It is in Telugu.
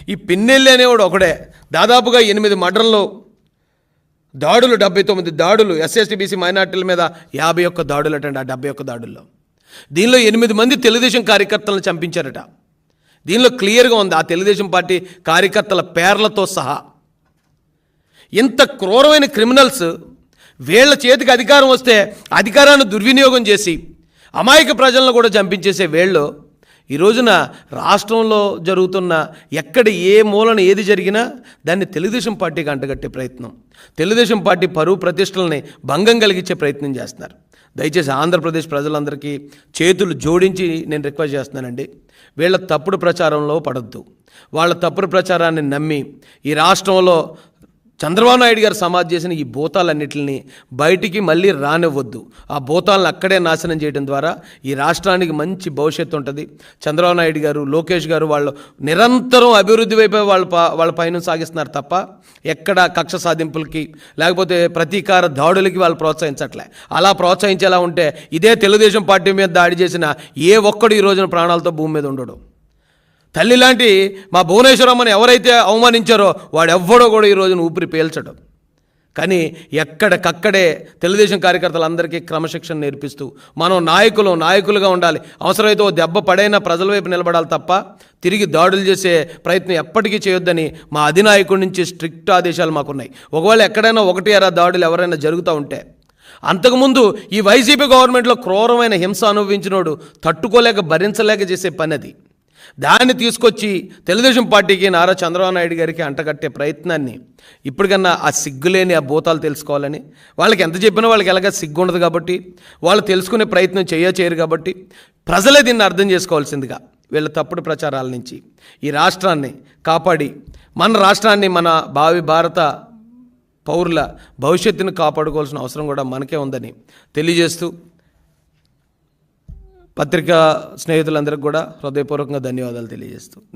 ఈ పిన్నెల్లి అనేవాడు ఒకడే దాదాపుగా 8 మర్డర్లు, దాడులు, 79 దాడులు, ఎస్సీ బీసీ మైనార్టీల మీద 51 దాడులు అటండి. ఆ 71 దాడుల్లో దీనిలో 8 మంది తెలుగుదేశం కార్యకర్తలను చంపించారట. దీనిలో క్లియర్గా ఉంది ఆ తెలుగుదేశం పార్టీ కార్యకర్తల పేర్లతో సహా. ఇంత క్రూరమైన క్రిమినల్స్ వీళ్ళ చేతికి అధికారం వస్తే అధికారాన్ని దుర్వినియోగం చేసి అమాయక ప్రజలను కూడా చంపించేసే వీళ్ళు ఈ రోజున రాష్ట్రంలో జరుగుతున్న ఎక్కడ ఏ మూలన ఏది జరిగినా దాన్ని తెలుగుదేశం పార్టీకి అంటగట్టే ప్రయత్నం, తెలుగుదేశం పార్టీ పరువు ప్రతిష్టలని భంగం కలిగించే ప్రయత్నం చేస్తున్నారు. దయచేసి ఆంధ్రప్రదేశ్ ప్రజలందరికీ చేతులు జోడించి నేను రిక్వెస్ట్ చేస్తున్నానండి, వీళ్ళ తప్పుడు ప్రచారంలో పడద్దు. వాళ్ళ తప్పుడు ప్రచారాన్ని నమ్మి ఈ రాష్ట్రంలో చంద్రబాబు నాయుడు గారు సమాధి చేసిన ఈ భూతాలన్నింటినీ బయటికి మళ్ళీ రానివ్వద్దు. ఆ భూతాలను అక్కడే నాశనం చేయడం ద్వారా ఈ రాష్ట్రానికి మంచి భవిష్యత్తు ఉంటుంది. చంద్రబాబు నాయుడు గారు, లోకేష్ గారు వాళ్ళు నిరంతరం అభివృద్ధి వైపు వాళ్ళ పైన సాగిస్తున్నారు తప్ప ఎక్కడ కక్ష సాధింపులకి లేకపోతే ప్రతీకార దాడులకి వాళ్ళు ప్రోత్సహించట్లే. అలా ప్రోత్సహించేలా ఉంటే ఇదే తెలుగుదేశం పార్టీ మీద దాడి చేసిన ఏ ఒక్కడు ఈ రోజున ప్రాణాలతో భూమి మీద ఉండడు. తల్లి లాంటి మా భువనేశ్వరమ్మని ఎవరైతే అవమానించారో వాడెవ్వడో కూడా ఈ రోజున ఊపిరి పీల్చడం. కానీ ఎక్కడికక్కడే తెలుగుదేశం కార్యకర్తలందరికీ క్రమశిక్షణ నేర్పిస్తూ మనం నాయకులుగా ఉండాలి. అవసరమైతే ఓ దెబ్బ పడైనా ప్రజల వైపు నిలబడాలి తప్ప తిరిగి దాడులు చేసే ప్రయత్నం ఎప్పటికీ చేయొద్దని మా అధినాయకుడి నుంచి స్ట్రిక్ట్ ఆదేశాలు మాకున్నాయి. ఒకవేళ ఎక్కడైనా 1-2 దాడులు ఎవరైనా జరుగుతూ ఉంటే, అంతకుముందు ఈ వైసీపీ గవర్నమెంట్లో క్రూరమైన హింస అనుభవించినోడు తట్టుకోలేక భరించలేక చేసే పని అది. దాన్ని తీసుకొచ్చి తెలుగుదేశం పార్టీకి నారా చంద్రబాబు నాయుడు గారికి అంటగట్టే ప్రయత్నాన్ని ఇప్పటికన్నా ఆ సిగ్గులేని ఆ భూతాలు తెలుసుకోవాలని, వాళ్ళకి ఎంత చెప్పినా వాళ్ళకి ఎలాగ సిగ్గు ఉండదు కాబట్టి వాళ్ళు తెలుసుకునే ప్రయత్నం చేయరు కాబట్టి ప్రజలే దీన్ని అర్థం చేసుకోవాల్సిందిగా వీళ్ళ తప్పుడు ప్రచారాల నుంచి ఈ రాష్ట్రాన్ని కాపాడి మన రాష్ట్రాన్ని, మన భావి భారత పౌరుల భవిష్యత్తును కాపాడుకోవాల్సిన అవసరం కూడా మనకే ఉందని తెలియజేస్తూ పత్రికా స్నేహితులందరికీ కూడా హృదయపూర్వకంగా ధన్యవాదాలు తెలియజేస్తూ